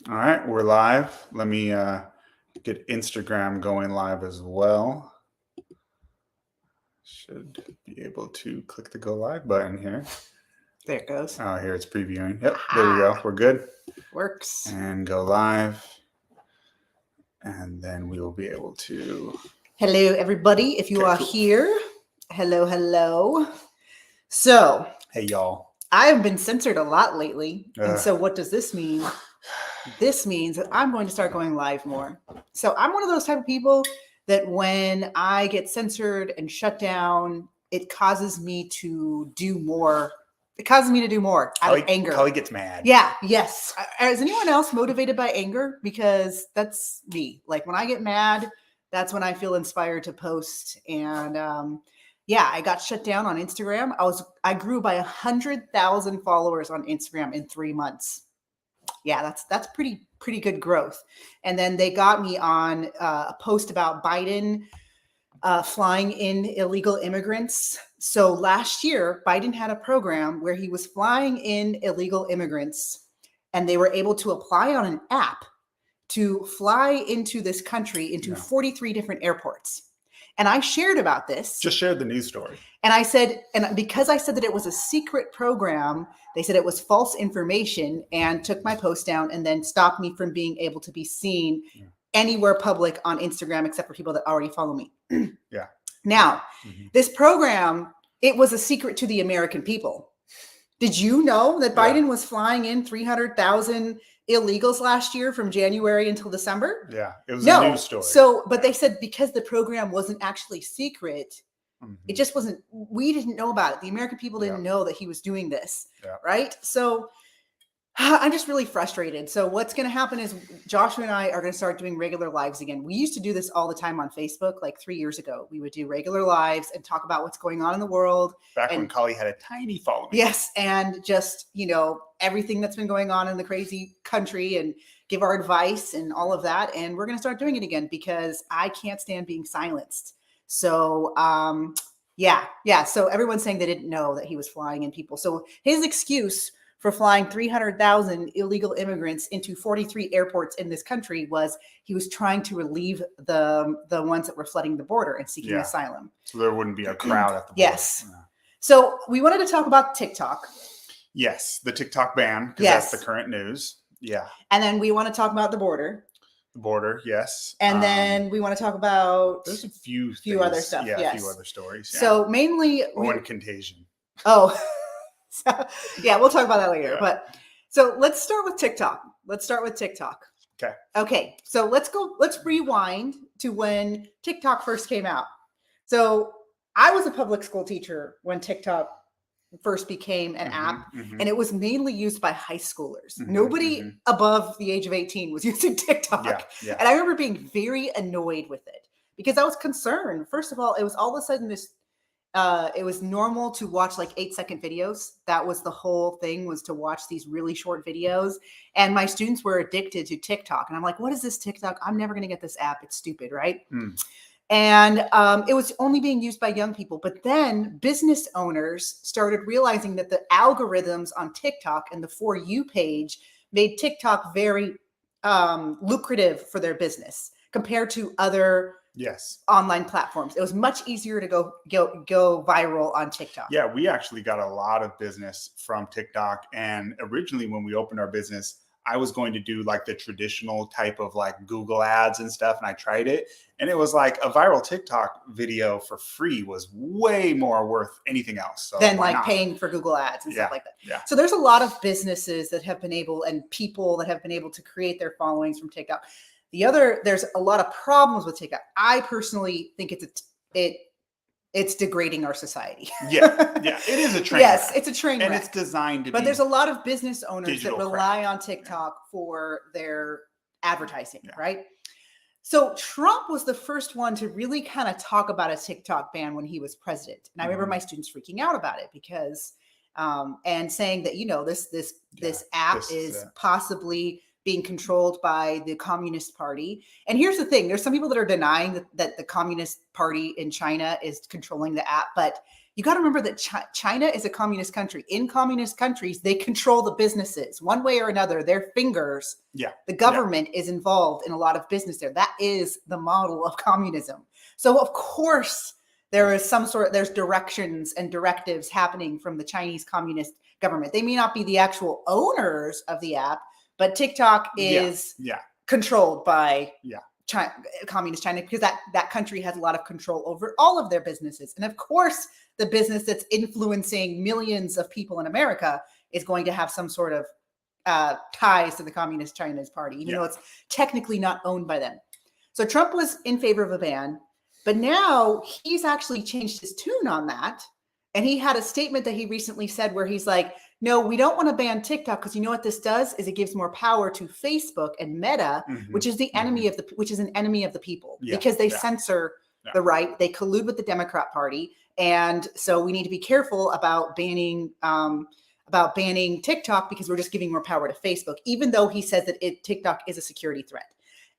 All right, we're live. Let me get Instagram going live as well. Should be able to click the go live button here. There it goes. Oh, here it's previewing. Yep, there we go. We're good. Works. And go live. And then we will be able to. Hello, everybody. If you Okay, are cool. here, hello. So, Hey, y'all. I have been censored a lot lately. And Ugh. so, what does this mean? This means that I'm going to start going live more. So, I'm one of those type of people that when I get censored and shut down, it causes me to do more. It causes me to do more out of anger. Holly gets mad. Yeah, yes. Is anyone else motivated by anger? Because that's me. Like when I get mad, that's when I feel inspired to post. And yeah, I got shut down on Instagram. I grew by 100,000 followers on Instagram in 3 months. Yeah, that's pretty good growth. And then they got me on a post about Biden flying in illegal immigrants. So last year, Biden had a program where he was flying in illegal immigrants, and they were able to apply on an app to fly into this country into 43 different airports. And I shared about this. Just shared the news story. And I said, and because I said that it was a secret program, they said it was false information and took my post down and then stopped me from being able to be seen anywhere public on Instagram except for people that already follow me. Yeah. Now, this program, it was a secret to the American people. Did you know that Biden was flying in 300,000 illegals last year from January until December? Yeah, it was a news story. So, but they said because the program wasn't actually secret, it just wasn't, we didn't know about it. The American people didn't know that he was doing this, right? So I'm just really frustrated. So what's going to happen is Joshua and I are going to start doing regular lives again. We used to do this all the time on Facebook, like 3 years ago. We would do regular lives and talk about what's going on in the world. Back when Kali had a tiny following. Yes. And just, everything that's been going on in the crazy country and give our advice and all of that. And we're going to start doing it again because I can't stand being silenced. So, yeah. So everyone's saying they didn't know that he was flying in people. So his excuse for flying 300,000 illegal immigrants into 43 airports in this country was he was trying to relieve the ones that were flooding the border and seeking asylum. So there wouldn't be a crowd at the border. Yes. Yeah. So we wanted to talk about TikTok. Yes, the TikTok ban, because that's the current news. Yeah. And then we want to talk about the border. The border, yes. And then we want to talk about there's a few other stuff. Yeah, a few other stories. Yeah. So mainly Contagion. Oh. So, yeah, we'll talk about that later. Yeah. But so let's start with TikTok. Okay. So let's rewind to when TikTok first came out. So I was a public school teacher when TikTok first became an app, and it was mainly used by high schoolers. Nobody above the age of 18 was using TikTok. Yeah. And I remember being very annoyed with it because I was concerned. First of all, it was all of a sudden this it was normal to watch like 8-second videos. That was the whole thing, was to watch these really short videos. And my students were addicted to TikTok. And I'm like, what is this TikTok? I'm never going to get this app. It's stupid, right? And it was only being used by young people. But then business owners started realizing that the algorithms on TikTok and the For You page made TikTok very lucrative for their business compared to other online platforms. It was much easier to go viral on TikTok. Yeah, we actually got a lot of business from TikTok. And originally when we opened our business, I was going to do like the traditional type of like Google ads and stuff. And I tried it. And it was like a viral TikTok video for free was way more worth anything else. So than like paying for Google ads and stuff like that. Yeah. So there's a lot of businesses that have been able, and people that have been able to create their followings from TikTok. There's a lot of problems with TikTok. I personally think it's degrading our society. Yeah, it is a train. Yes, it's a train wreck. And it's designed to be. But there's a lot of business owners that rely on TikTok for their advertising, right? So Trump was the first one to really kind of talk about a TikTok ban when he was president. And I remember my students freaking out about it because, and saying that, this app is possibly being controlled by the Communist Party. And here's the thing. There's some people that are denying that the Communist Party in China is controlling the app. But you got to remember that China is a communist country. In communist countries, they control the businesses one way or another. Their fingers, the government is involved in a lot of business there. That is the model of communism. So of course, there's directions and directives happening from the Chinese Communist government. They may not be the actual owners of the app, but TikTok is controlled by China, Communist China, because that country has a lot of control over all of their businesses. And of course, the business that's influencing millions of people in America is going to have some sort of ties to the Communist China's party, even though it's technically not owned by them. So Trump was in favor of a ban, but now he's actually changed his tune on that. And he had a statement that he recently said where he's like, no, we don't want to ban TikTok because you know what this does is it gives more power to Facebook and Meta, which is the enemy of an enemy of the people because they censor the right. They collude with the Democrat Party. And so we need to be careful about banning TikTok because we're just giving more power to Facebook, even though he says that TikTok is a security threat.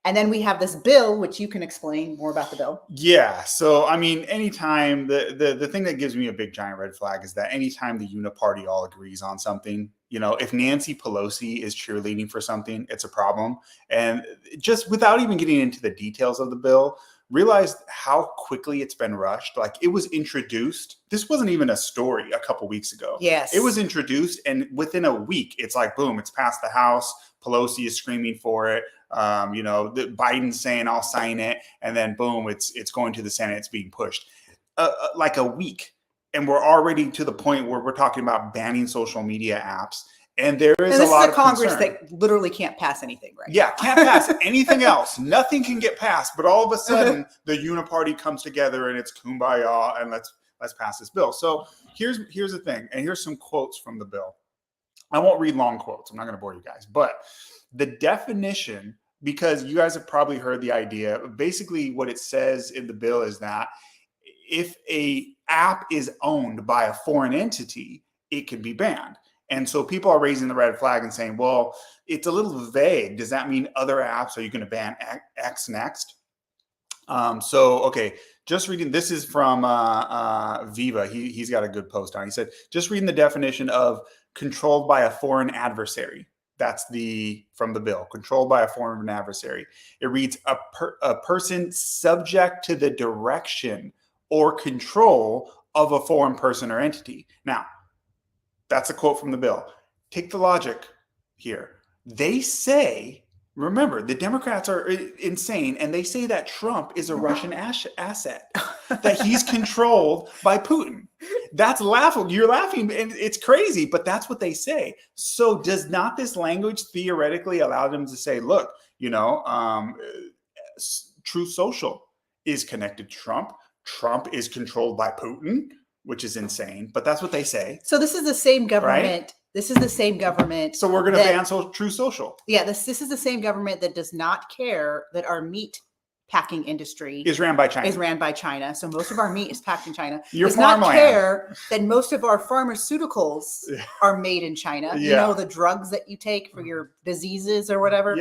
And then we have this bill, which you can explain more about the bill. Yeah. So, I mean, anytime the thing that gives me a big giant red flag is that anytime the uniparty all agrees on something, you know, if Nancy Pelosi is cheerleading for something, it's a problem. And just without even getting into the details of the bill, realized how quickly it's been rushed. Like it was introduced. This wasn't even a story a couple weeks ago. Yes. It was introduced. And within a week, it's like, boom, it's passed the House. Pelosi is screaming for it. You know, Biden's saying I'll sign it, and then boom, it's going to the Senate. It's being pushed like a week, and we're already to the point where we're talking about banning social media apps. And there is a lot of Congress concern. that literally can't pass anything, right? Yeah, can't pass anything else. Nothing can get passed. But all of a sudden, the uniparty comes together, and it's kumbaya, and let's pass this bill. So here's the thing, and here's some quotes from the bill. I won't read long quotes. I'm not going to bore you guys, but the definition, because you guys have probably heard the idea, basically what it says in the bill is that if a app is owned by a foreign entity, it can be banned. And so people are raising the red flag and saying, well, it's a little vague. Does that mean other apps? Are you going to ban X next? Okay, just reading, this is from Viva. He's got a good post on it. He said, just reading the definition of controlled by a foreign adversary. That's from the bill, controlled by a foreign adversary. It reads a person subject to the direction or control of a foreign person or entity. Now, that's a quote from the bill. Take the logic here. They say, remember, the Democrats are insane, and they say that Trump is a Russian asset, that he's controlled by Putin. That's laughable. You're laughing, and it's crazy, but that's what they say. So does not this language theoretically allow them to say, look, you know, True Social is connected to Trump. Trump is controlled by Putin, which is insane, but that's what they say. So this is the same government. Right? This is the same government. So we're going to ban True Social. Yeah, this is the same government that does not care that our meat packing industry is ran by China. So most of our meat is packed in China. Does not care that most of our pharmaceuticals are made in China. Yeah. You know, the drugs that you take for your diseases or whatever,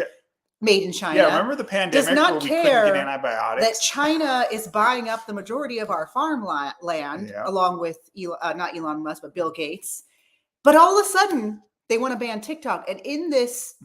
made in China. Yeah, remember the pandemic does not where we care couldn't get antibiotics? That China is buying up the majority of our farmland, along with not Elon Musk, but Bill Gates. But all of a sudden, they want to ban TikTok. And in this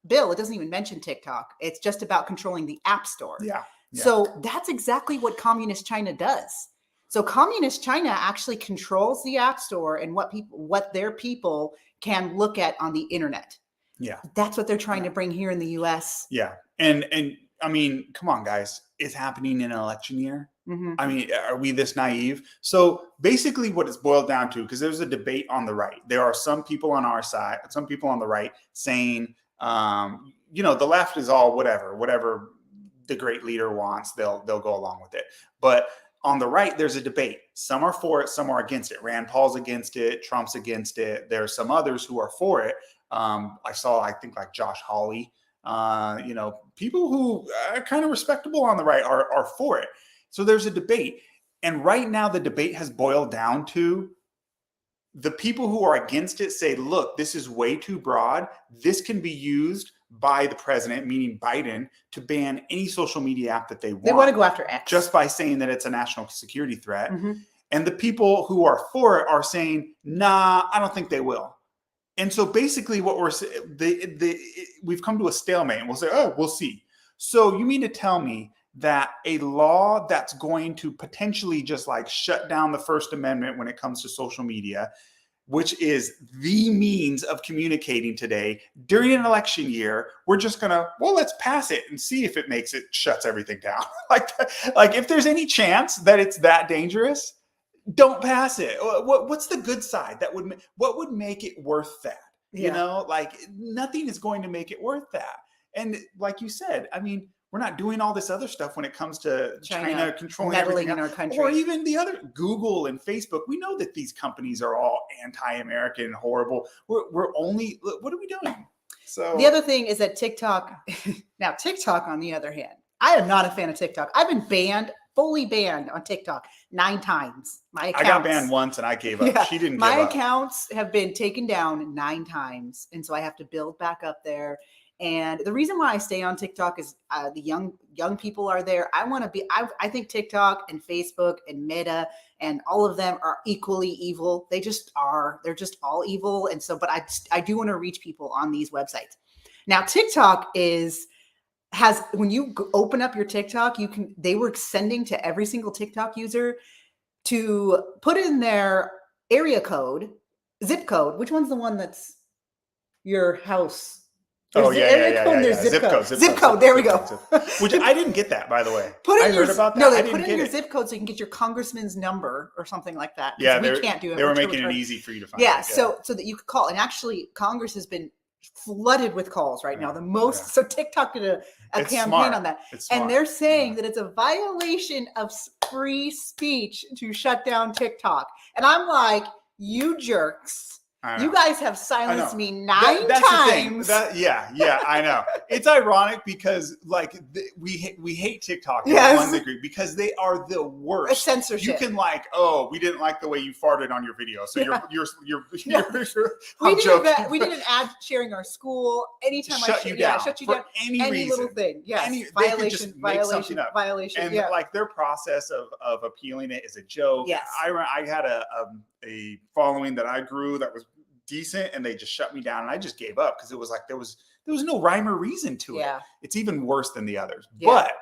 bill, it doesn't even mention TikTok. It's just about controlling the App Store. Yeah. So that's exactly what Communist China does. So Communist China actually controls the App Store and what their people can look at on the internet. Yeah. That's what they're trying to bring here in the US. Yeah. And I mean, come on, guys. It's happening in an election year. Mm-hmm. I mean, are we this naive? So basically what it's boiled down to, because there's a debate on the right. There are some people on our side, some people on the right saying, you know, the left is all whatever the great leader wants, they'll go along with it. But on the right, there's a debate. Some are for it, some are against it. Rand Paul's against it, Trump's against it. There are some others who are for it. I think like Josh Hawley, you know, people who are kind of respectable on the right are for it. So there's a debate. And right now the debate has boiled down to the people who are against it say, look, this is way too broad. This can be used by the president, meaning Biden, to ban any social media app that they want. They want to go after X. Just by saying that it's a national security threat. Mm-hmm. And the people who are for it are saying, nah, I don't think they will. And so basically what we've come to a stalemate, and we'll say, oh, we'll see. So you mean to tell me that a law that's going to potentially just like shut down the First Amendment when it comes to social media, which is the means of communicating today during an election year, we're just gonna, well, let's pass it and see if it shuts everything down. like if there's any chance that it's that dangerous, don't pass it. What's the good side? What would make it worth that? Yeah. You know, like nothing is going to make it worth that. And like you said, I mean, we're not doing all this other stuff when it comes to China controlling meddling everything in our country, or even the other Google and Facebook. We know that these companies are all anti-American and horrible. We're only, what are we doing? So the other thing is that TikTok, now TikTok on the other hand, I am not a fan of TikTok. I've been fully banned on TikTok 9 times. I got banned once and I gave up. Yeah, she didn't give up. My accounts have been taken down 9 times. And so I have to build back up there. And the reason why I stay on TikTok is the young people are there. I think TikTok and Facebook and Meta and all of them are equally evil. They just are. They're just all evil. And so, but I do want to reach people on these websites. Now, TikTok has when you open up your TikTok, they were sending to every single TikTok user to put in their area code, zip code. Which one's the one that's your house? There's Zip code. There we go. Which I didn't get that, by the way. I heard about that. No, they put in your zip code so you can get your congressman's number or something like that. Yeah, we can't do it. They were making it easy for you to find. Yeah, so that you could call. And actually, Congress has been flooded with calls right now. The most. So TikTok did a campaign on that, and they're saying that it's a violation of free speech to shut down TikTok. And I'm like, you jerks. You guys have silenced me 9 times. I know. It's ironic because like we hate TikTok to one degree because they are the worst. It's censorship. You can we didn't like the way you farted on your video, so you're we did an ad sharing our school. Anytime shut you down for any reason. Little thing. Yes. Violation. Violation. And like their process of appealing it is a joke. Yes. I had a following that I grew that was decent, and they just shut me down, and I just gave up because it was like there was no rhyme or reason to it. It's even worse than the others. But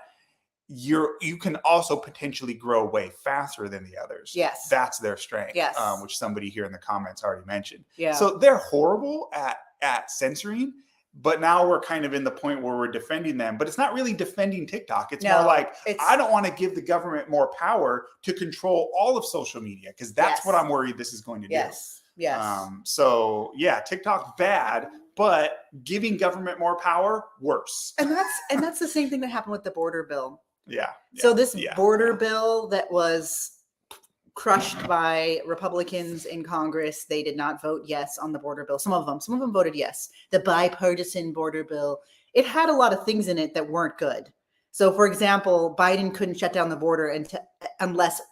you can also potentially grow way faster than the others. Yes, that's their strength. Yes, which somebody here in the comments already mentioned. Yeah, so they're horrible at censoring. But now we're kind of in the point where we're defending them. But it's not really defending TikTok. It's more like, I don't want to give the government more power to control all of social media because that's what I'm worried this is going to do. Yes. So yeah, TikTok's bad, but giving government more power, worse. And that's the same thing that happened with the border bill. Yeah. So this border bill that was crushed by Republicans in Congress, they did not vote yes on the border bill. Some of them voted yes. The bipartisan border bill, it had a lot of things in it that weren't good. So for example, Biden couldn't shut down the border unless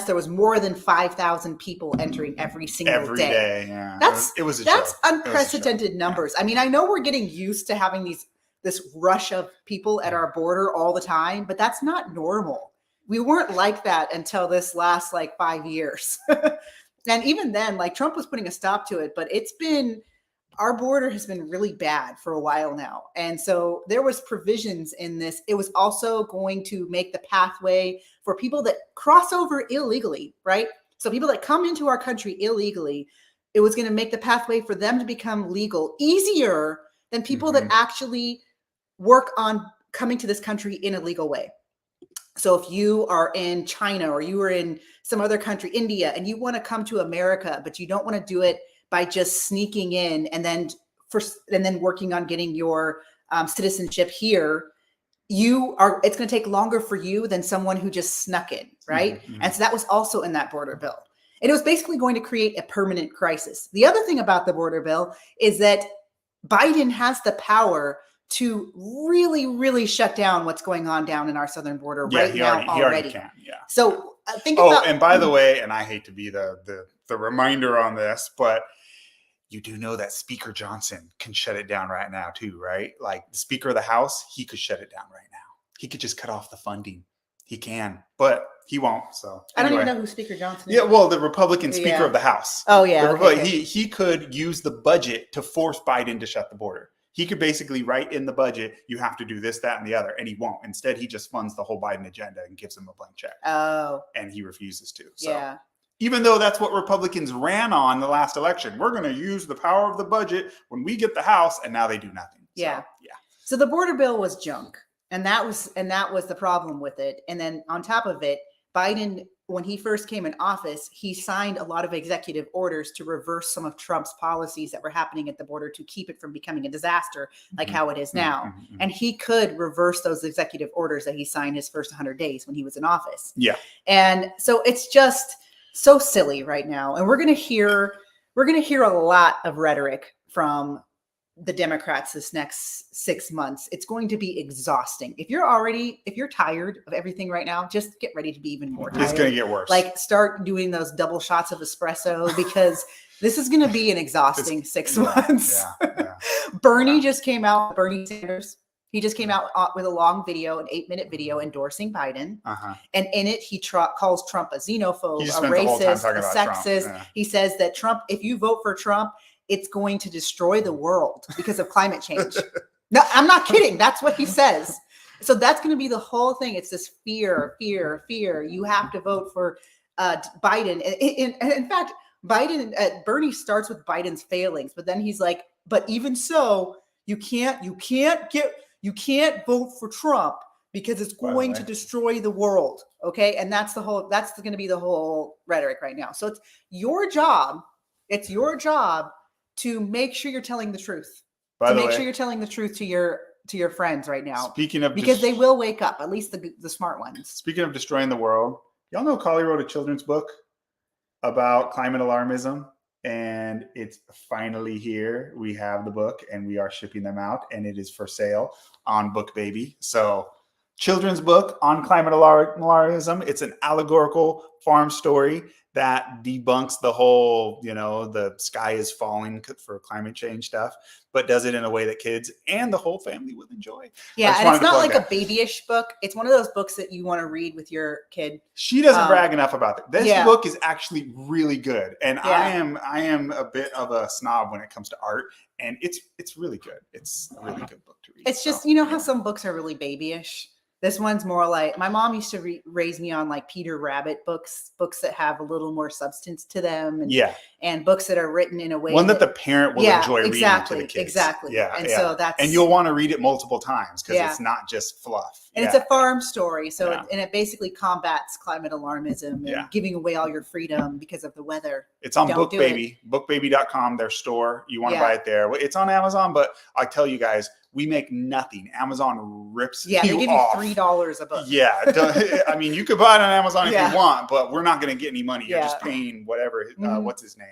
there was more than 5,000 people entering every single day. Yeah. That's joke. Unprecedented numbers. I mean, I know we're getting used to having this rush of people at our border all the time, but that's not normal. We weren't like that until this last 5 years. And even then, Trump was putting a stop to it, but our border has been really bad for a while now. And so there was provisions in this. It was also going to make the pathway for people that cross over illegally, right? So people that come into our country illegally, it was going to make the pathway for them to become legal easier than people that actually work on coming to this country in a legal way. So if you are in China or you are in some other country, India, and you want to come to America, but you don't want to do it by just sneaking in and then working on getting your citizenship here, it's going to take longer for you than someone who just snuck in, right? Mm-hmm. And so that was also in that border bill. And it was basically going to create a permanent crisis. The other thing about the border bill is that Biden has the power to really, really shut down what's going on down in our southern border right now he already can. Yeah. So think about. And by the way, and I hate to be the reminder on this, but you do know that Speaker Johnson can shut it down right now too, right? Like the Speaker of the House, he could shut it down right now. He could just cut off the funding. He can, but he won't. So I don't even know who Speaker Johnson is. Yeah, well, the Republican Speaker of the House. Oh yeah, He could use the budget to force Biden to shut the border. He could basically write in the budget, you have to do this, that, and the other, and he won't. Instead, he just funds the whole Biden agenda and gives him a blank check. Oh, and he refuses to. So. Even though that's what Republicans ran on the last election, we're going to use the power of the budget when we get the House, and now they do nothing. Yeah. So the border bill was junk, and that was the problem with it. And then on top of it, Biden, when he first came in office, he signed a lot of executive orders to reverse some of Trump's policies that were happening at the border to keep it from becoming a disaster like how it is now. And he could reverse those executive orders that he signed his first 100 days when he was in office. Yeah. And so it's just so silly right now. And we're going to hear a lot of rhetoric from the Democrats this next 6 months. It's going to be exhausting. If you're tired of everything right now, just get ready to be even more tired. It's going to get worse. Like start doing those double shots of espresso because this is going to be an exhausting 6 months. Bernie just came out, Bernie Sanders. He just came out with a long video, an 8-minute video endorsing Biden. And in it, he calls Trump a xenophobe, a racist, a sexist. He says that Trump, if you vote for Trump, it's going to destroy the world because of climate change. No, I'm not kidding. That's what he says. So that's going to be the whole thing. It's this fear. You have to vote for Biden. And in fact, Bernie starts with Biden's failings, but then he's like, but even so, you can't vote for Trump because it's going to destroy the world. Okay. And that's going to be the whole rhetoric right now. So it's your job to make sure you're telling the truth. Make sure you're telling the truth to your friends right now. Speaking of, because they will wake up, at least the smart ones. Speaking of destroying the world, y'all know Collie wrote a children's book about climate alarmism, and it's finally here. We have the book, and we are shipping them out, and it is for sale on BookBaby. So, children's book on climate alarmism. It's an allegorical farm story that debunks the whole, the sky is falling for climate change stuff, but does it in a way that kids and the whole family will enjoy. Yeah, and it's not like a babyish book. It's one of those books that you want to read with your kid. She doesn't brag enough about it. This book is actually really good, and I am a bit of a snob when it comes to art, and it's really good. It's a really good book to read. It's just how some books are really babyish. This one's more like, my mom used to raise me on like Peter Rabbit books that have a little more substance to them. And books that are written in a way that the parent will enjoy reading to the kids. Exactly. So and you'll want to read it multiple times because it's not just fluff. And it's a farm story. So it basically combats climate alarmism and giving away all your freedom because of the weather. It's on BookBaby, bookbaby.com, their store. You want to buy it there. It's on Amazon, but I tell you guys, we make nothing. Amazon rips you off. They give you $3 a book. I mean, you could buy it on Amazon if you want, but we're not going to get any money. You're just paying whatever, what's his name.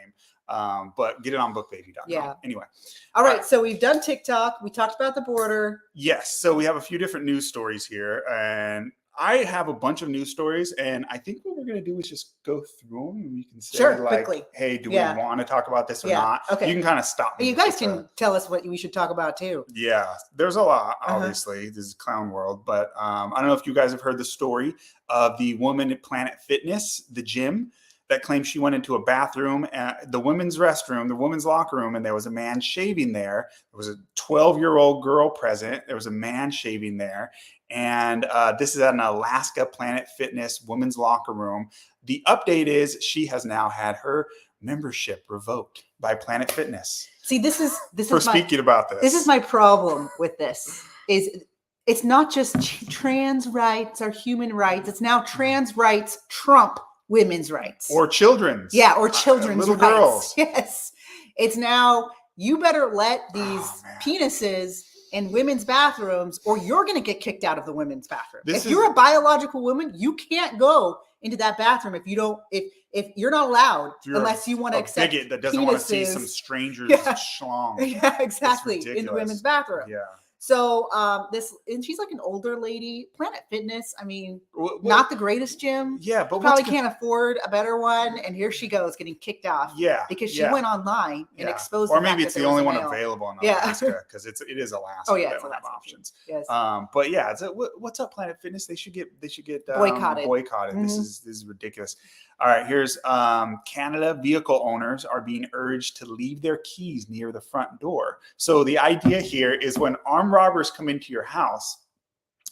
But get it on bookbaby.com. Yeah. Anyway. All right. So we've done TikTok. We talked about the border. Yes. So we have a few different news stories here, and I have a bunch of news stories, and I think what we're going to do is just go through them, and we can say quickly. Hey, do we want to talk about this or not? Okay. You can kind of stop me. You guys can tell us what we should talk about too. Yeah, there's a lot, obviously. This is clown world, but I don't know if you guys have heard the story of the woman at Planet Fitness, the gym, that claimed she went into a bathroom, the women's restroom, the women's locker room, and there was a man shaving there. There was a 12-year-old girl present. There was a man shaving there. And this is at an Alaska Planet Fitness women's locker room. The update is she has now had her membership revoked by Planet Fitness. See, this is speaking about this. This is my problem with this. It's not just trans rights or human rights. It's now trans rights trump women's rights or children's. Yeah, or children's little rights. Girls. Yes, it's now you better let these penises in women's bathrooms, or you're going to get kicked out of the women's bathroom. If you're a biological woman, you can't go into that bathroom if you're not allowed unless you want to accept bigot that doesn't want to see some strangers schlong. Yeah, exactly, in the women's bathroom. Yeah. So and she's like an older lady. Planet Fitness, I mean, What- not the greatest gym. Yeah, but Probably can't afford a better one. And here she goes getting kicked off. Yeah, because she went online and exposed. Or the maybe fact it's that the there was only a one male. available in Yeah. Alaska because it is Alaska. Oh yeah, they it's don't have Alaska. options. Yes. But yeah, what's up, Planet Fitness? They should get Boycotted. Boycotted. This is ridiculous. All right, here's Canada. Vehicle owners are being urged to leave their keys near the front door. So the idea here is when armed robbers come into your house,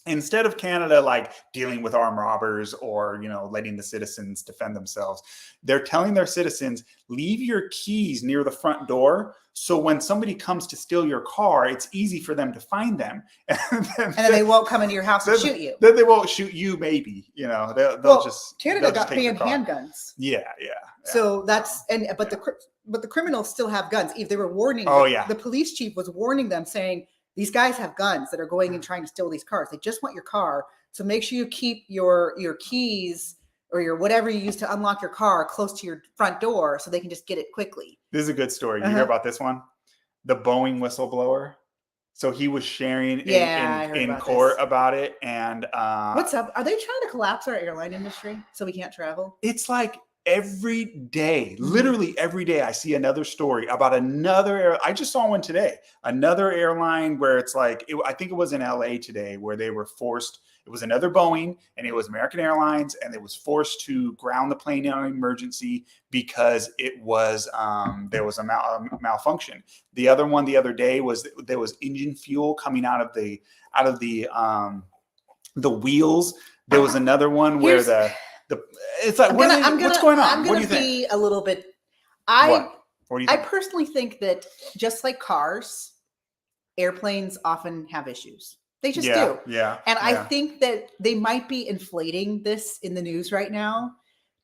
instead of Canada like dealing with armed robbers or letting the citizens defend themselves, they're telling their citizens, leave your keys near the front door, so when somebody comes to steal your car, it's easy for them to find them, and then they won't come into your house and shoot you. Then they won't shoot you. Maybe they'll just Canada got banned handguns. Yeah. So that's but the criminals still have guns. If they were warning, the police chief was warning them, saying these guys have guns that are going and trying to steal these cars. They just want your car, so make sure you keep your keys or your whatever you use to unlock your car close to your front door so they can just get it quickly. This is a good story. You hear about this one? The Boeing whistleblower. So he was sharing in court about it. And what's up? Are they trying to collapse our airline industry so we can't travel? It's like every day, literally every day, I see another story about another. I just saw one today. Another airline where it's like, I think it was in LA today, where they were forced. It was another Boeing, and it was American Airlines, and it was forced to ground the plane in emergency because it was there was a malfunction. The other one the other day was there was engine fuel coming out of the wheels. There was another one where it's like what's going on? I'm what do you be think? A little bit. What do you think? I personally think that just like cars, airplanes often have issues. They just do. Yeah. And I think that they might be inflating this in the news right now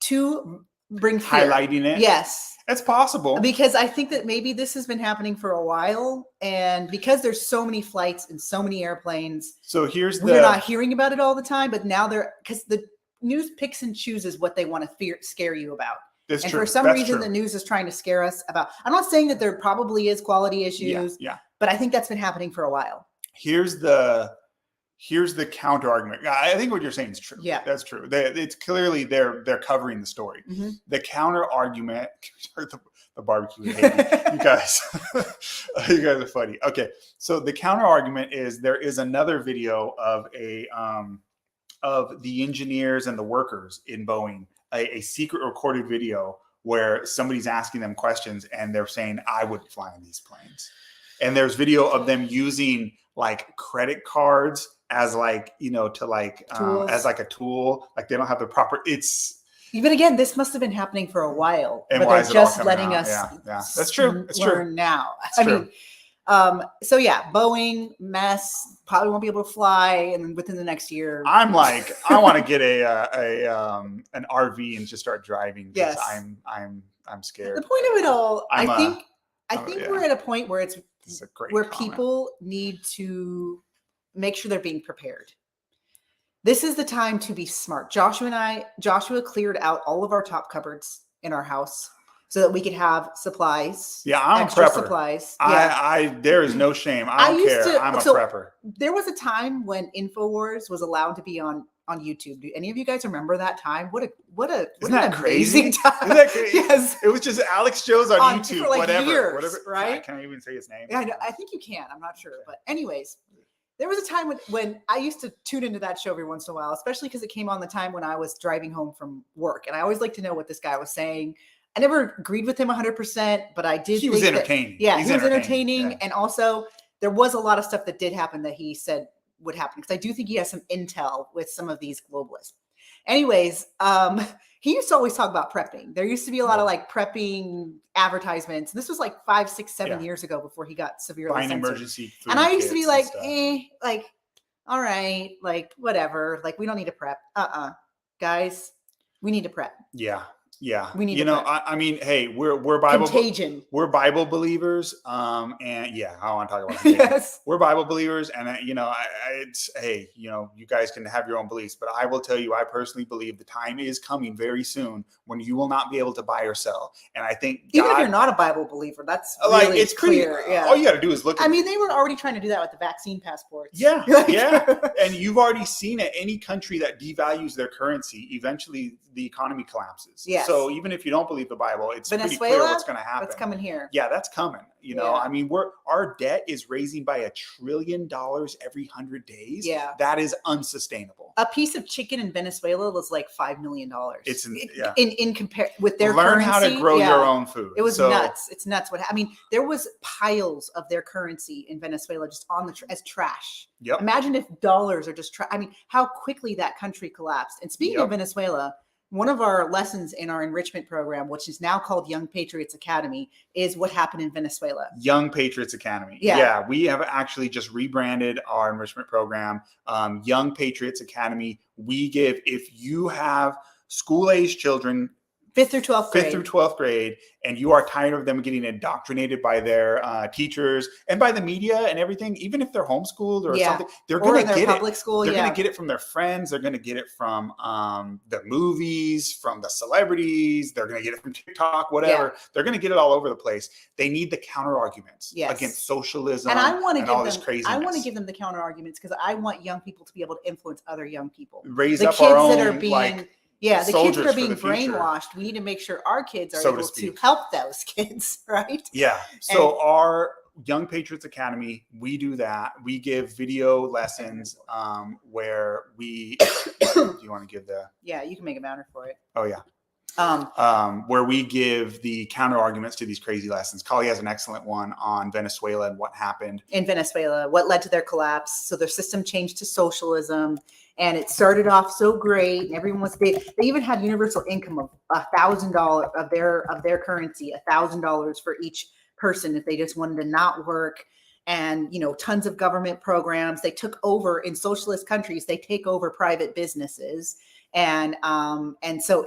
to bring fear. Highlighting it. Yes. It's possible. Because I think that maybe this has been happening for a while. And because there's so many flights and so many airplanes. So we're not hearing about it all the time, but now because the news picks and chooses what they want to scare you about. That's and true. For some reason, the news is trying to scare us about. I'm not saying that there probably is quality issues. Yeah. But I think that's been happening for a while. Here's the counter argument. I think what you're saying is true. Yeah, that's true. It's clearly they're covering the story. Mm-hmm. The counter argument, the barbecue. You guys, you guys are funny. Okay, so the counter argument is there is another video of of the engineers and the workers in Boeing, a secret recorded video where somebody's asking them questions and they're saying, "I wouldn't fly in these planes." And there's video of them using like credit cards as like, to like, as like a tool. Like they don't have the proper, but again, this must have been happening for a while, and but why they're just letting us That's true. It's learn true. now. It's true. So yeah, Boeing mess, probably won't be able to fly and within the next year. I'm like, I want to get an RV and just start driving. Yes. I'm scared. The point of it all, I think we're at a point where where people need to make sure they're being prepared. This is the time to be smart. Joshua cleared out all of our top cupboards in our house so that we could have supplies. Yeah, I'm extra a prepper. Supplies. There is no shame. I don't care. I'm a prepper. There was a time when InfoWars was allowed to be on YouTube. Do any of you guys remember that time? What an crazy time. Isn't that crazy? Yes. It was just Alex Jones on YouTube, for like whatever. Years, right? Can I even say his name? Yeah, I think you can. I'm not sure. But anyways, there was a time when I used to tune into that show every once in a while, especially because it came on the time when I was driving home from work. And I always like to know what this guy was saying. I never agreed with him 100%, but I did. He was entertaining. He was entertaining. Yeah. And also there was a lot of stuff that did happen that he said would happen. Because I do think he has some intel with some of these globalists. Anyways, he used to always talk about prepping. There used to be a lot of like prepping advertisements. This was like 5, 6, 7 years ago before he got severely censored. Emergency food, and I used to be like, like, all right, like whatever. Like we don't need to prep. Guys, we need to prep. Yeah. Yeah. We need You to know, pray. I mean, hey, we're Bible Contagion. we're Bible believers. And yeah, I don't want to talk about contagion. Yes. We're Bible believers, and you know, it's hey, you know, you guys can have your own beliefs, but I will tell you, I personally believe the time is coming very soon when you will not be able to buy or sell. And I think Even if you're not a Bible believer, that's like really it's pretty clear. Yeah. all you got to do is look at I mean, they were already trying to do that with the vaccine passports. yeah, Like- yeah. And you've already seen it. Any country that devalues their currency, eventually the economy collapses. Yes. So even if you don't believe the Bible, it's pretty Venezuela, clear what's going to happen. that's coming here. Yeah, that's coming. You know, Yeah. I mean, our debt is raising by $1 trillion every 100 days. Yeah. That is unsustainable. A piece of chicken in Venezuela was like $5 million. It's in compare with their learn currency. how to grow your own food. It was nuts. It's nuts. I mean, there was piles of their currency in Venezuela just on the as trash. Yep. Imagine if dollars are just I mean, how quickly that country collapsed. And speaking of Venezuela, one of our lessons in our enrichment program, which is now called Young Patriots Academy, is what happened in Venezuela. Young Patriots Academy. Yeah. We have actually just rebranded our enrichment program, Young Patriots Academy. We give, if you have school-age children, 5th through 12th grade. 5th through 12th grade, and you are tired of them getting indoctrinated by their teachers and by the media and everything, even if they're homeschooled or something, they're going to get public school. They're going to get it from their friends. They're going to get it from the movies, from the celebrities. They're going to get it from TikTok, whatever. Yeah. They're going to get it all over the place. They need the counter arguments against socialism and I want to give all them, this craziness. I want to give them the counter arguments because I want young people to be able to influence other young people. Raise up our own, that are being the kids that are being brainwashed. We need to make sure our kids are able to help those kids, right? Yeah. So our Young Patriots Academy, we do that. We give video lessons where we. Do you want to give the? Yeah, you can make a banner for it. Oh yeah. Where we give the counter arguments to these crazy lessons. Kali has an excellent one on Venezuela and what happened in Venezuela, what led to their collapse. So their system changed to socialism. And it started off so great, and everyone was they even had universal income of $1,000 of their currency, $1,000 for each person if they just wanted to not work, and tons of government programs. They took over in socialist countries. They take over private businesses, and so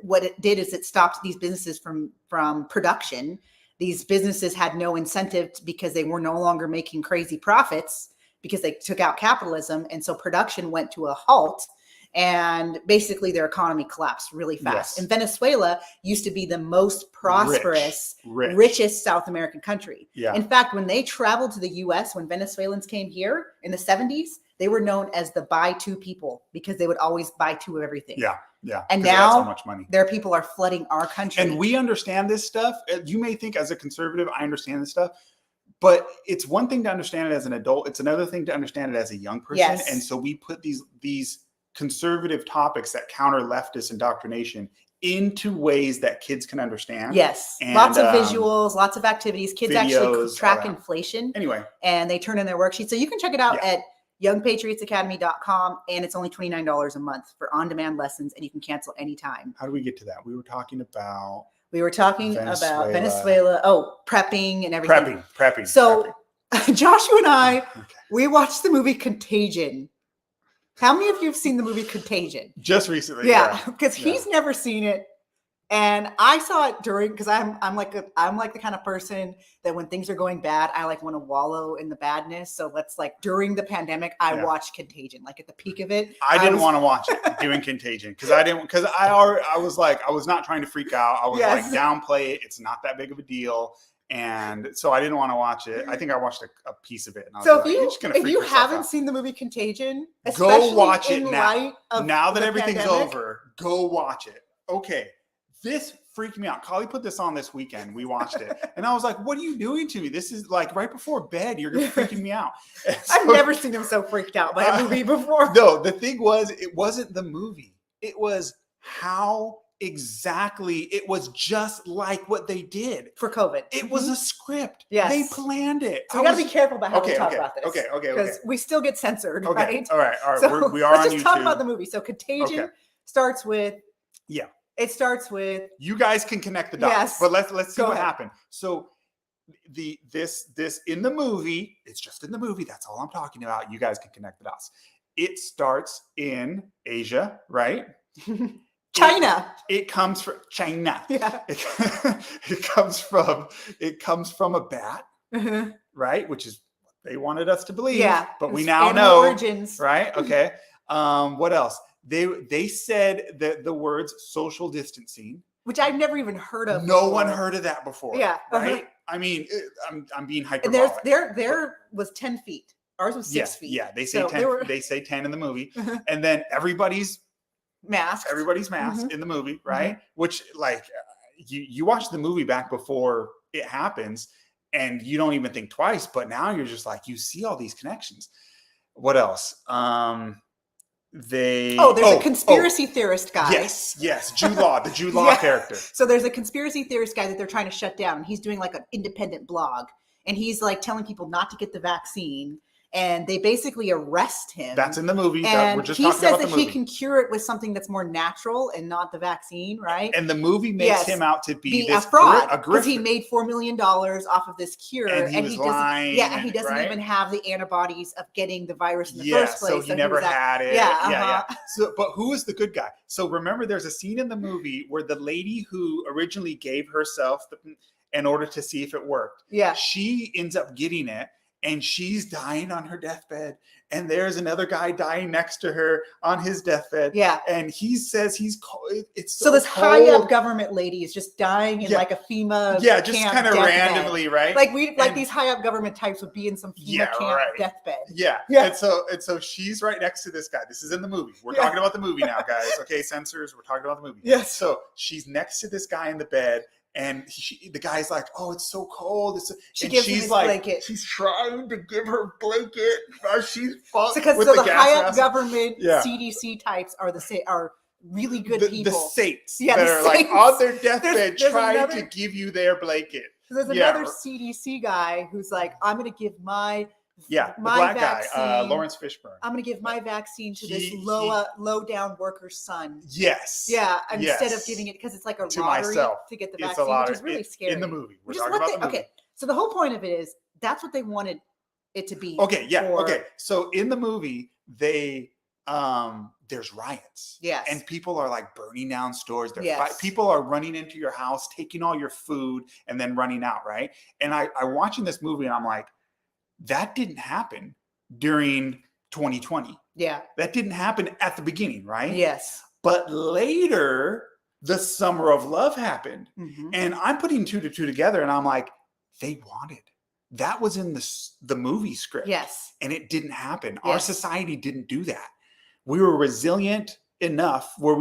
what it did is it stopped these businesses from production. These businesses had no incentive because they were no longer making crazy profits, because they took out capitalism. And so production went to a halt, and basically their economy collapsed really fast. Yes. And Venezuela used to be the most prosperous, richest South American country. Yeah. In fact, when they traveled to the US, when Venezuelans came here in the 70s, they were known as the buy two people because they would always buy two of everything. Yeah. Yeah. And now so much money. Their people are flooding our country. And we understand this stuff. You may think as a conservative, I understand this stuff. But it's one thing to understand it as an adult. It's another thing to understand it as a young person. Yes. And so we put these conservative topics that counter leftist indoctrination into ways that kids can understand. Yes. And, lots of visuals, lots of activities. Kids actually track inflation. Anyway. And they turn in their worksheets. So you can check it out at youngpatriotsacademy.com. And it's only $29 a month for on-demand lessons. And you can cancel anytime. How do we get to that? We were talking about Venezuela. Oh, prepping and everything. Prepping. So Joshua and I, we watched the movie Contagion. How many of you have seen the movie Contagion? Just recently. Yeah, because he's never seen it. And I saw it because I'm like the kind of person that when things are going bad, I like want to wallow in the badness. So during the pandemic, I watched Contagion, like at the peak of it. I didn't want to watch it doing Contagion because I was not trying to freak out. I was downplay it. It's not that big of a deal. And so I didn't want to watch it. I think I watched a piece of it. And I was if you haven't seen the movie Contagion, go watch it now. Now that everything's over, go watch it. Okay. This freaked me out. Kali put this on this weekend. We watched it. And I was like, what are you doing to me? This is like right before bed. You're freaking me out. So, I've never seen him so freaked out by a movie before. No, the thing was, it wasn't the movie. It was how exactly it was just like what they did. For COVID. It was a script. Yes. They planned it. So we got to be careful about how we talk about this. Okay. Because we still get censored, right? All right. So we are on YouTube. Let's just talk about the movie. So Contagion starts with... Yeah. It starts with you guys can connect the dots, but let's see what happened. So this in the movie, it's just in the movie. That's all I'm talking about. You guys can connect the dots. It starts in Asia, right? China. It comes from China. Yeah. It comes from a bat, right? Which is what they wanted us to believe. Yeah. But we now know origins. Right? Okay. What else? They said the words social distancing, which I've never even heard of. No one heard of that before. Yeah. Right? I mean, I'm being hyperbolic. And there was 10 feet. Ours was 6 feet. Yeah, they say 10. They say 10 in the movie. And then everybody's masked in the movie, right? Which, like, you watch the movie back before it happens and you don't even think twice, but now you're just like, you see all these connections. What else? There's a conspiracy theorist guy. Yes. Jude Law, the Jude Law character. So there's a conspiracy theorist guy that they're trying to shut down. He's doing like an independent blog, and he's like telling people not to get the vaccine. And they basically arrest him. That's in the movie. And he says that he can cure it with something that's more natural and not the vaccine, right? And the movie makes him out to be a fraud, because he made $4 million off of this cure, and he was lying. And he doesn't even have the antibodies of getting the virus in the first place. So he never had it. Yeah. So, but who is the good guy? So remember, there's a scene in the movie where the lady who originally gave herself in order to see if it worked. Yeah. She ends up getting it. And she's dying on her deathbed. And there's another guy dying next to her on his deathbed. Yeah. And he says he's cold. It's so this high up government lady is just dying in like a FEMA just kind of randomly, right? Like these high up government types would be in some FEMA camp deathbed. Yeah. And so she's right next to this guy. This is in the movie. We're talking about the movie now, guys. Okay, censors, we're talking about the movie. Yes. So she's next to this guy in the bed. And the guy's like, "Oh, it's so cold." She's like, blanket. She's trying to give her blanket. She's because the high up government CDC types are really good people. The saints that are like on their deathbed trying to give you their blanket. So there's another CDC guy who's like, "I'm going to give my black vaccine, guy, Lawrence Fishburne. I'm going to give my vaccine to this low down worker's son." Yes. Yeah. Instead of giving it, because it's like a lottery to get the vaccine, which is really scary. In the movie. We're talking about the movie. Okay. So the whole point of it is that's what they wanted it to be. Okay. Yeah. Okay. So in the movie, there's riots. Yes. And people are like burning down stores. People are running into your house, taking all your food, and then running out. Right. And I'm watching this movie and I'm like, that didn't happen during 2020. Yeah. That didn't happen at the beginning, right? Yes. But later, the Summer of Love happened. And I'm putting 2 to 2 together and I'm like, they wanted. That was in the movie script. Yes. And it didn't happen. Our society didn't do that. We were resilient enough where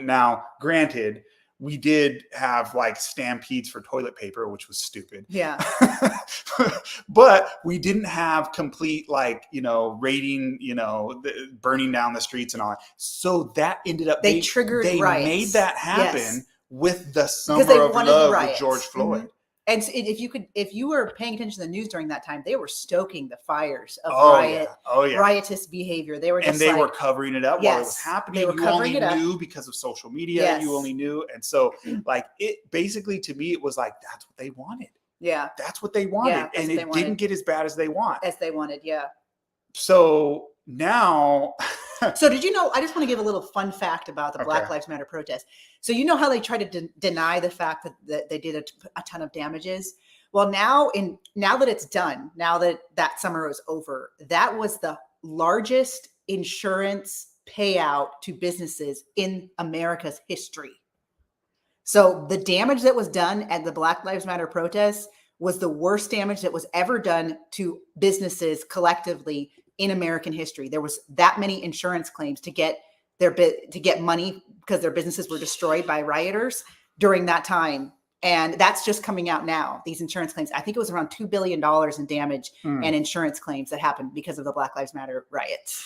now, granted, we did have like stampedes for toilet paper, which was stupid. Yeah. But we didn't have complete raiding, burning down the streets and all that. So that ended up they riots. Made that happen with the Summer of Love with George Floyd. And so if you were paying attention to the news during that time, they were stoking the fires of riotous behavior. They were just were covering it up while it was happening. You only knew because of social media. Yes. You only knew, and so it basically, to me, it was like that's what they wanted. Yeah, that's what they wanted, and it didn't get as bad as they wanted. Yeah. So now. So did you know, I just want to give a little fun fact about the Black Lives Matter protest. So you know how they try to deny the fact that they did a ton of damages? Well, now that it's done, now that summer is over, that was the largest insurance payout to businesses in America's history. So the damage that was done at the Black Lives Matter protests was the worst damage that was ever done to businesses collectively in American history. There was that many insurance claims to get money because their businesses were destroyed by rioters during that time. And that's just coming out now, these insurance claims. I think it was around $2 billion in damage and insurance claims that happened because of the Black Lives Matter riots.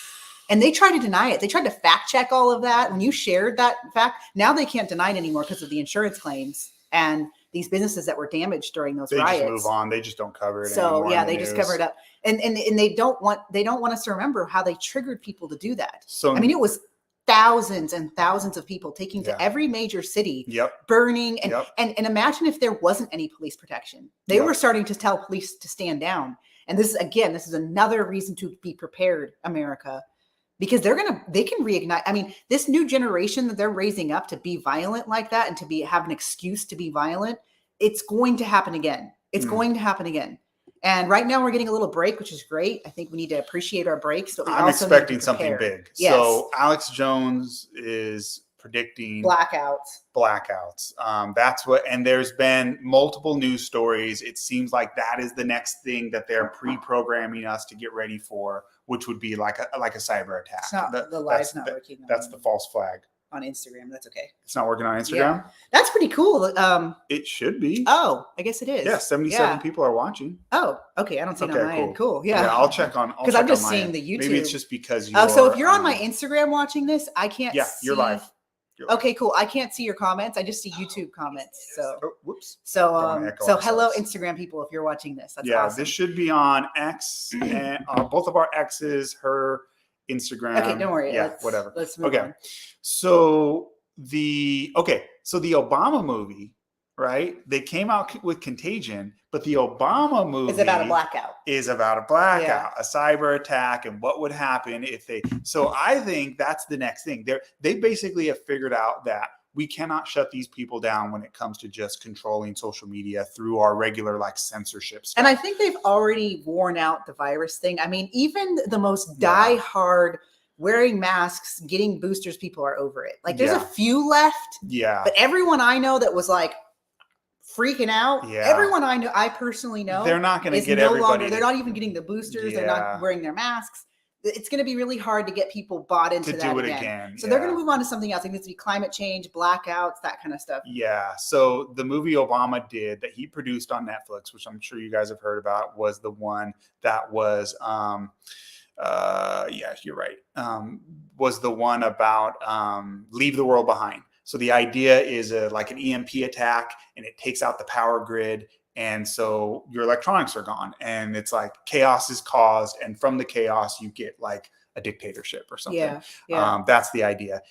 And they tried to deny it. They tried to fact check all of that. When you shared that fact, now they can't deny it anymore because of the insurance claims and these businesses that were damaged during those riots. They just move on. They just don't cover it anymore. So yeah, they just cover it up. And they don't want us to remember how they triggered people to do that. So I mean, it was thousands and thousands of people taking to every major city, burning, and imagine if there wasn't any police protection. They were starting to tell police to stand down. And this is another reason to be prepared, America, because they can reignite. I mean, this new generation that they're raising up to be violent like that and to have an excuse to be violent, it's going to happen again. It's going to happen again. And right now we're getting a little break, which is great. I think we need to appreciate our breaks, but I'm expecting something big. Yes. So Alex Jones is predicting blackouts. That's what, and there's been multiple news stories. It seems like that is the next thing that they're pre-programming us to get ready for, which would be like a cyber attack. It's not, the live's not working. That's the false flag. On Instagram. That's okay. It's not working on Instagram? Yeah. That's pretty cool. It should be. Oh, I guess it is. Yeah, 77 people are watching. Oh, okay. I don't see it on my end. Cool. Yeah. I'll check on because I'm just seeing the YouTube. Maybe it's just because you. Oh, so if you're on my Instagram watching this, I can't. Yeah, you're live. Okay, cool. I can't see your comments. I just see YouTube comments. So, whoops. So hello, Instagram people, if you're watching this. That's awesome. This should be on X and both of our X's. Her Instagram. Okay, don't worry. Yeah, whatever. Let's move on. So the Obama movie, right? They came out with Contagion, but the Obama movie is about a blackout. A cyber attack, and what would happen if they. So I think that's the next thing. They basically have figured out that we cannot shut these people down when it comes to just controlling social media through our regular like censorship stuff. And I think they've already worn out the virus thing. I mean, even the most diehard wearing masks, getting boosters, people are over it. Like there's a few left. Yeah. But everyone I know that was like freaking out, everyone I personally know, they're not going to get everybody. They're not even getting the boosters. They're not wearing their masks. It's going to be really hard to get people bought into that again. So they're going to move on to something else. It needs to be climate change, blackouts, that kind of stuff. Yeah. So the movie Obama did that he produced on Netflix, which I'm sure you guys have heard about, was the one that was, you're right. Was the one about Leave the World Behind. So the idea is like an EMP attack, and it takes out the power grid. And so your electronics are gone, and it's like chaos is caused. And from the chaos, you get like a dictatorship or something. Yeah. That's the idea.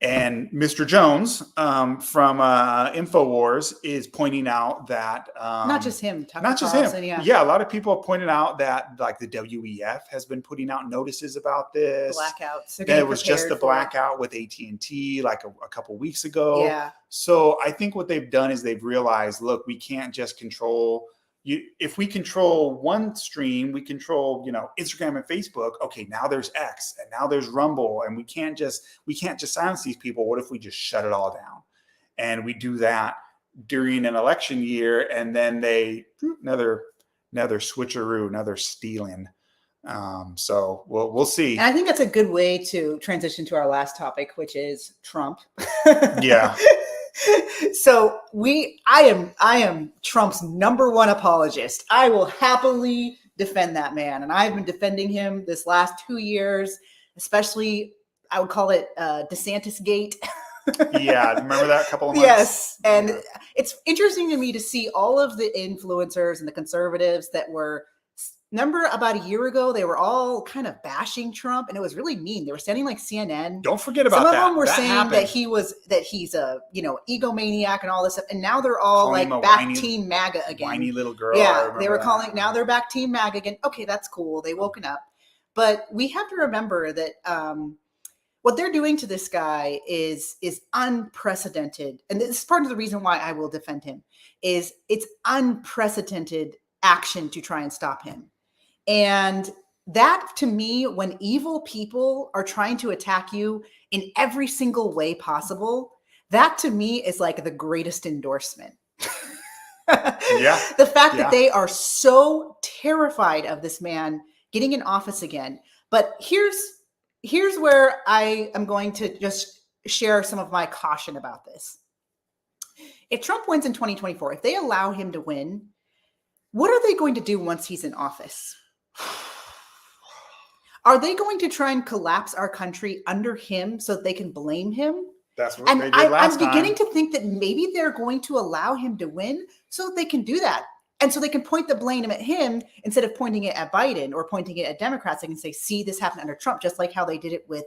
And Mr. Jones from InfoWars is pointing out that not just him, not just him. Yeah, a lot of people have pointed out that like the WEF has been putting out notices about this blackouts. There was just a blackout with AT&T like a couple weeks ago. Yeah. So I think what they've done is they've realized, look, we can't just control. If we control one stream, we control, Instagram and Facebook. Okay, now there's X, and now there's Rumble, and we can't just silence these people. What if we just shut it all down? And we do that during an election year, and then another switcheroo, another stealing. So we'll see. And I think that's a good way to transition to our last topic, which is Trump. Yeah. So I am Trump's number one apologist. I will happily defend that man. And I've been defending him this last 2 years, especially I would call it DeSantis Gate. Yeah. Remember that couple of months? Yes. And it's interesting to me to see all of the influencers and the conservatives that were, remember about a year ago, they were all kind of bashing Trump, and it was really mean. They were standing like CNN. Don't forget about that. Some of them were saying that he's a, egomaniac and all this stuff. And now they're all like back Team MAGA again. Whiny little girl. Yeah. They were now they're back Team MAGA again. Okay. That's cool. They woken up, but we have to remember that, what they're doing to this guy is unprecedented. And this is part of the reason why I will defend him is it's unprecedented action to try and stop him. And that, to me, when evil people are trying to attack you in every single way possible, that to me is like the greatest endorsement. Yeah. The fact that they are so terrified of this man getting in office again. But here's where I am going to just share some of my caution about this. If Trump wins in 2024, if they allow him to win, what are they going to do once he's in office? Are they going to try and collapse our country under him so that they can blame him? That's what they did last time. I'm beginning to think that maybe they're going to allow him to win so that they can do that. And so they can point the blame at him instead of pointing it at Biden or pointing it at Democrats. They can say, see, this happened under Trump, just like how they did it with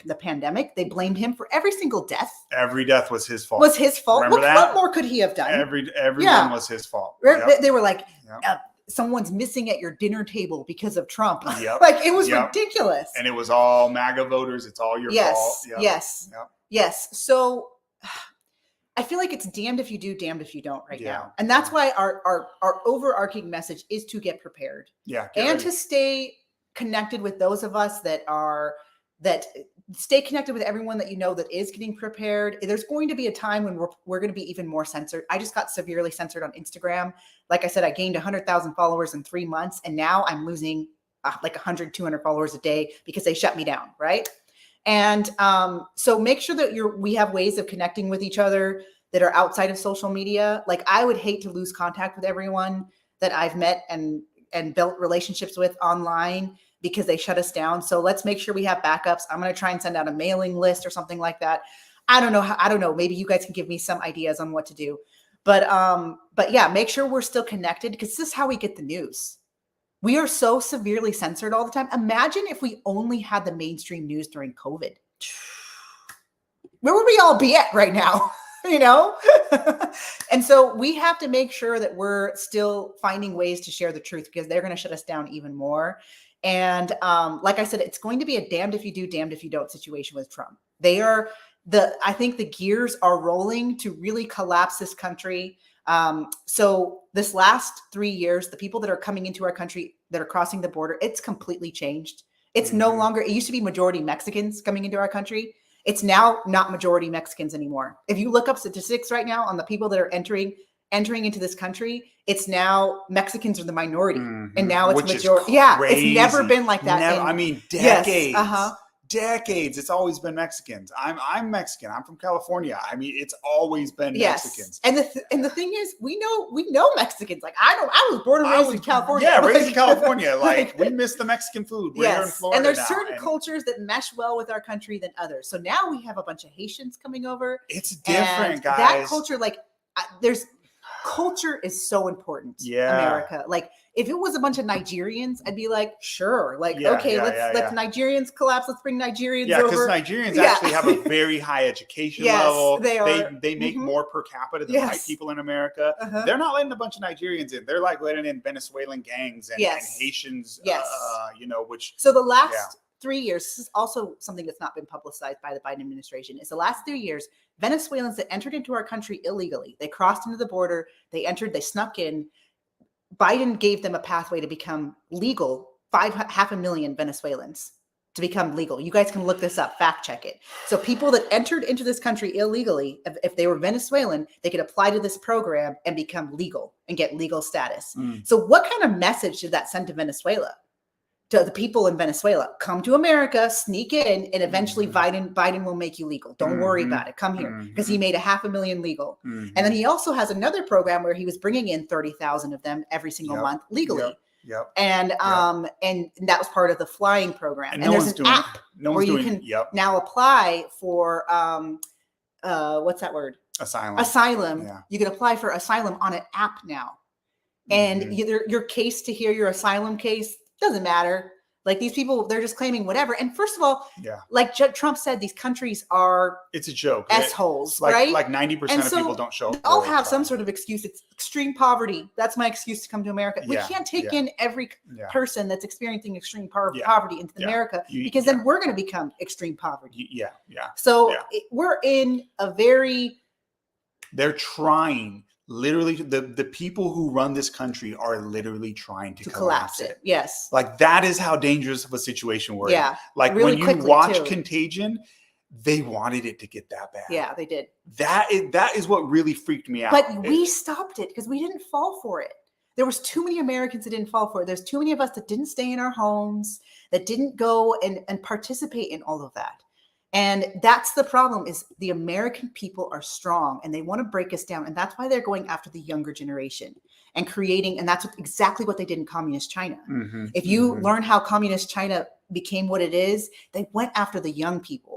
the pandemic. They blamed him for every single death. Every death was his fault. What more could he have done? Everyone was his fault. They were like, someone's missing at your dinner table because of Trump. Yep. Like, it was ridiculous. And it was all MAGA voters. It's all your fault. Yep. Yes. So I feel like it's damned if you do, damned if you don't right now. And that's why our overarching message is to get prepared. Yeah. And to stay connected with those of us that stay connected with everyone that you know that is getting prepared. There's going to be a time when we're going to be even more censored. I just got severely censored on Instagram. Like I said, I gained 100,000 followers in 3 months, and now I'm losing like 100, 200 followers a day because they shut me down, right? And so make sure that we have ways of connecting with each other that are outside of social media. Like, I would hate to lose contact with everyone that I've met and built relationships with online because they shut us down. So let's make sure we have backups. I'm going to try and send out a mailing list or something like that. I don't know. Maybe you guys can give me some ideas on what to do. But yeah, make sure we're still connected, because this is how we get the news. We are so severely censored all the time. Imagine if we only had the mainstream news during COVID. Where would we all be at right now? You know? And so we have to make sure that we're still finding ways to share the truth, because they're going to shut us down even more. And like I said, it's going to be a damned if you do, damned if you don't situation with Trump. I think the gears are rolling to really collapse this country. So this last 3 years, the people that are coming into our country, that are crossing the border, it's completely changed. It's no longer, it used to be majority Mexicans coming into our country. It's now not majority Mexicans anymore. If you look up statistics right now on the people that are entering into this country, it's now Mexicans are the minority. And now it's majority. Yeah, it's never been like that. Decades. Yes, decades. It's always been Mexicans. I'm Mexican. I'm from California. I mean, it's always been Mexicans. And the thing is, we know Mexicans. Like, I was born and raised in California. Yeah, raised in California. Like, we miss the Mexican food. We're here in Florida. And there's certain cultures that mesh well with our country than others. So now we have a bunch of Haitians coming over. It's different, guys. That culture, like, culture is so important. Yeah. America. Like, if it was a bunch of Nigerians, I'd be like, sure. Like, okay, let's Nigerians collapse. Let's bring Nigerians over. Yeah, because Nigerians actually have a very high education level. They are. They make more per capita than white people in America. They're not letting a bunch of Nigerians in. They're like letting in Venezuelan gangs and Haitians, which. So the last 3 years, this is also something that's not been publicized by the Biden administration, is the last 3 years, Venezuelans that entered into our country illegally, they crossed into the border, they snuck in. Biden gave them a pathway to become legal, 500,000 Venezuelans to become legal. You guys can look this up, fact check it. So people that entered into this country illegally, if they were Venezuelan, they could apply to this program and become legal and get legal status. So what kind of message did that send to Venezuela? To the people in Venezuela, come to America, sneak in, and eventually Biden will make you legal. Don't worry about it. Come here, because he made 500,000 legal. And then he also has another program where he was bringing in 30,000 of them every single month legally. And that was part of the flying program. And there's an app where you can now apply for what's that word? Asylum. Yeah. You can apply for asylum on an app now. And your case to hear your asylum case doesn't matter. Like, these people, they're just claiming whatever. And first of all, like Trump said, these countries are it's a joke. S-holes, like, right? Like 90% of people don't show up. I'll have some sort of excuse. It's extreme poverty. That's my excuse to come to America. We can't take in every person that's experiencing extreme poverty into America, because then we're going to become extreme poverty. So we're in a very... They're trying... Literally, the people who run this country are literally trying to collapse it. Yes. Like, that is how dangerous of a situation we're in. Like, really when you watch Contagion, they wanted it to get that bad. Yeah, they did. That is what really freaked me out. But we stopped it because we didn't fall for it. There was too many Americans that didn't fall for it. There's too many of us that didn't stay in our homes, that didn't go and participate in all of that. And that's the problem, is the American people are strong and they want to break us down. And that's why they're going after the younger generation and creating, and that's exactly what they did in communist China. If you learn how communist China became what it is, they went after the young people.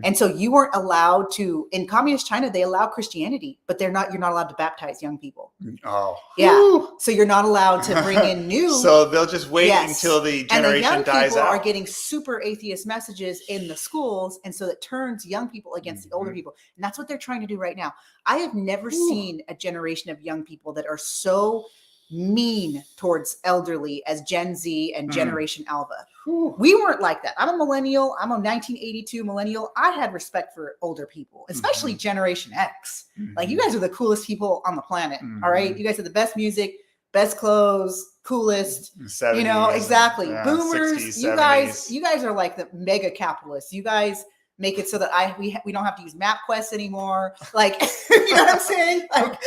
And so you weren't allowed to, in communist China, they allow Christianity, but you're not allowed to baptize young people. Oh. Yeah. Woo. So you're not allowed to bring in new. So they'll just wait until the generation dies out. And the young people are getting super atheist messages in the schools. And so it turns young people against the older people. And that's what they're trying to do right now. I have never seen a generation of young people that are so mean towards elderly as Gen Z and Generation Alpha. Whew. We weren't like that. I'm a millennial. I'm a 1982 millennial. I had respect for older people, especially Generation X. Like, you guys are the coolest people on the planet. All right. You guys have the best music, best clothes, coolest, 70s, you know, exactly. yeah, Boomers, 60s, you 70s. guys are like the mega capitalists. You guys make it so that we don't have to use MapQuest anymore. Like, you know what I'm saying? Like,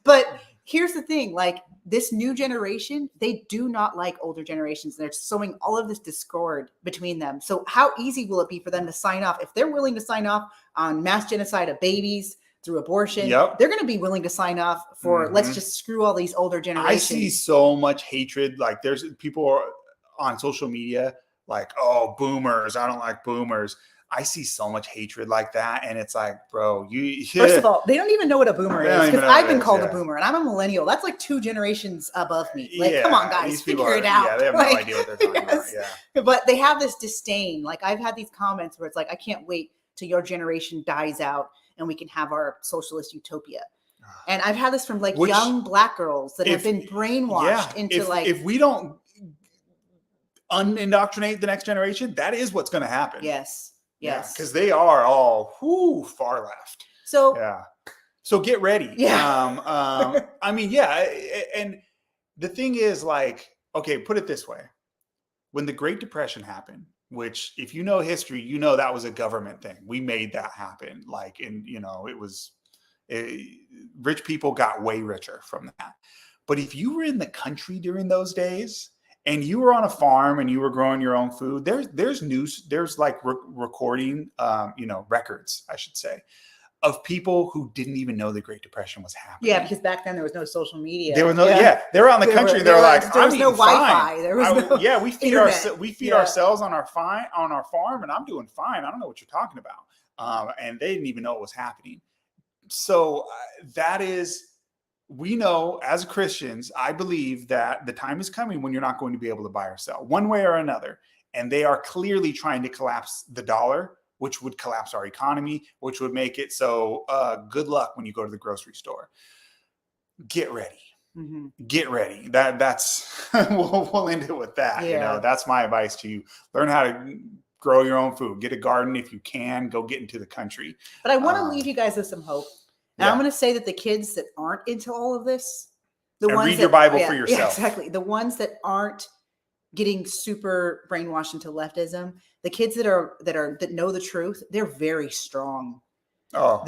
but here's the thing, like, this new generation, they do not like older generations. They're sowing all of this discord between them. So how easy will it be for them to sign off? If they're willing to sign off on mass genocide of babies through abortion, they're going to be willing to sign off for let's just screw all these older generations. I see so much hatred. Like, there's people on social media like, oh, boomers, I don't like boomers. I see so much hatred like that, and it's like, bro, First of all, they don't even know what a boomer is, because I've been called a boomer, and I'm a millennial. That's like 2 generations above me. Like, come on, guys, figure it out. Yeah, they have no idea what they're talking about. Yeah, but they have this disdain. Like, I've had these comments where it's like, I can't wait till your generation dies out and we can have our socialist utopia. And I've had this from like young Black girls that have been brainwashed into if we don't unindoctrinate the next generation, that is what's going to happen. Yes. Yes. Because they are all far left. So so get ready. Yeah. I mean, yeah. And the thing is, like, okay, put it this way. When the Great Depression happened, which, if you know history, you know that was a government thing. We made that happen. Like, and you know, rich people got way richer from that. But if you were in the country during those days, and you were on a farm and you were growing your own food, there's news, there's like recording, records, I should say, of people who didn't even know the Great Depression was happening. Yeah, because back then there was no social media. There was no, they were on the country. They were like, there was no Wi-Fi. There was no we feed ourselves on our farm, and I'm doing fine. I don't know what you're talking about. And they didn't even know what was happening. So that is. We know, as Christians, I believe that the time is coming when you're not going to be able to buy or sell one way or another. And they are clearly trying to collapse the dollar, which would collapse our economy, which would make it so good luck when you go to the grocery store. Get ready. Mm-hmm. Get ready. That's we'll end it with that. Yeah. You know, that's my advice to you. Learn how to grow your own food. Get a garden if you can. Go get into the country. But I want to leave you guys with some hope. Now, I'm going to say that the kids that aren't into all of this, read your Bible for yourself. Yeah, exactly. The ones that aren't getting super brainwashed into leftism, the kids that know the truth, they're very strong. Oh,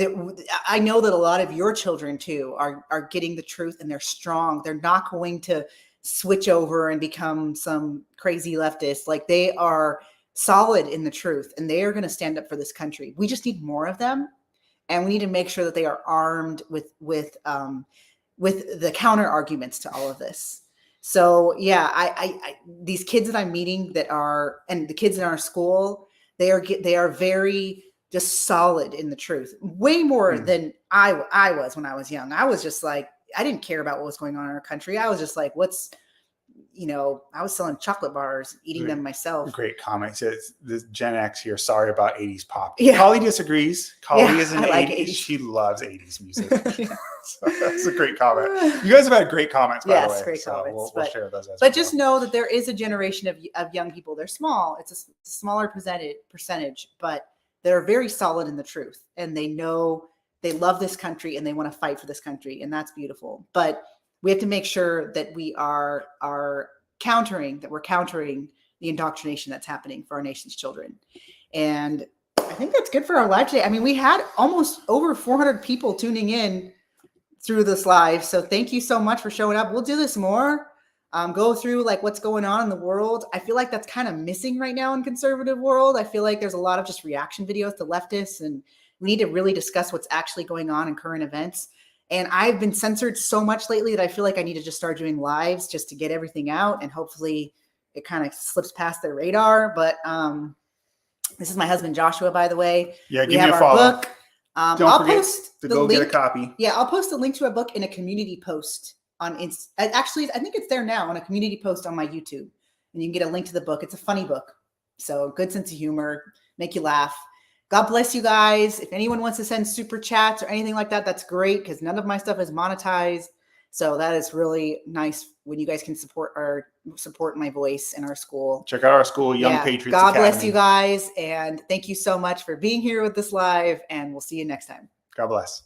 I know that a lot of your children too are getting the truth, and they're strong. They're not going to switch over and become some crazy leftist. Like, they are solid in the truth, and they are going to stand up for this country. We just need more of them. And we need to make sure that they are armed with the counter arguments to all of this. So yeah, I these kids that I'm meeting and the kids in our school, they are very just solid in the truth, way more than I was when I was young. I was just like, I didn't care about what was going on in our country. I was just like, I was selling chocolate bars, eating them myself. Great comment. Says this Gen X here. Sorry about 80s pop. Yeah. Collie disagrees. Collie is an 80s. She loves 80s music. So that's a great comment. You guys have had great comments, by the way. Yes, great comments. We'll share those. But just know that there is a generation of young people. They're small. It's a smaller percentage, but they're very solid in the truth. And they know they love this country and they want to fight for this country. And that's beautiful. But we have to make sure that we are countering the indoctrination that's happening for our nation's children. And I think that's good for our live today. I mean, we had almost over 400 people tuning in through this live. So thank you so much for showing up. We'll do this more. Go through like what's going on in the world. I feel like that's kind of missing right now in conservative world. I feel like there's a lot of just reaction videos to leftists, and we need to really discuss what's actually going on in current events. And I've been censored so much lately that I feel like I need to just start doing lives just to get everything out. And hopefully it kind of slips past their radar. But this is my husband, Joshua, by the way. Yeah, give me a follow. Book. Don't forget to go get a copy. Yeah, I'll post a link to a book in a community post on Actually, I think it's there now on a community post on my YouTube. And you can get a link to the book. It's a funny book. So good sense of humor, make you laugh. God bless you guys. If anyone wants to send super chats or anything like that, that's great, because none of my stuff is monetized. So that is really nice when you guys can support my voice in our school. Check out our school, Young Patriots God Academy. bless you guys. And thank you so much for being here with us live. And we'll see you next time. God bless.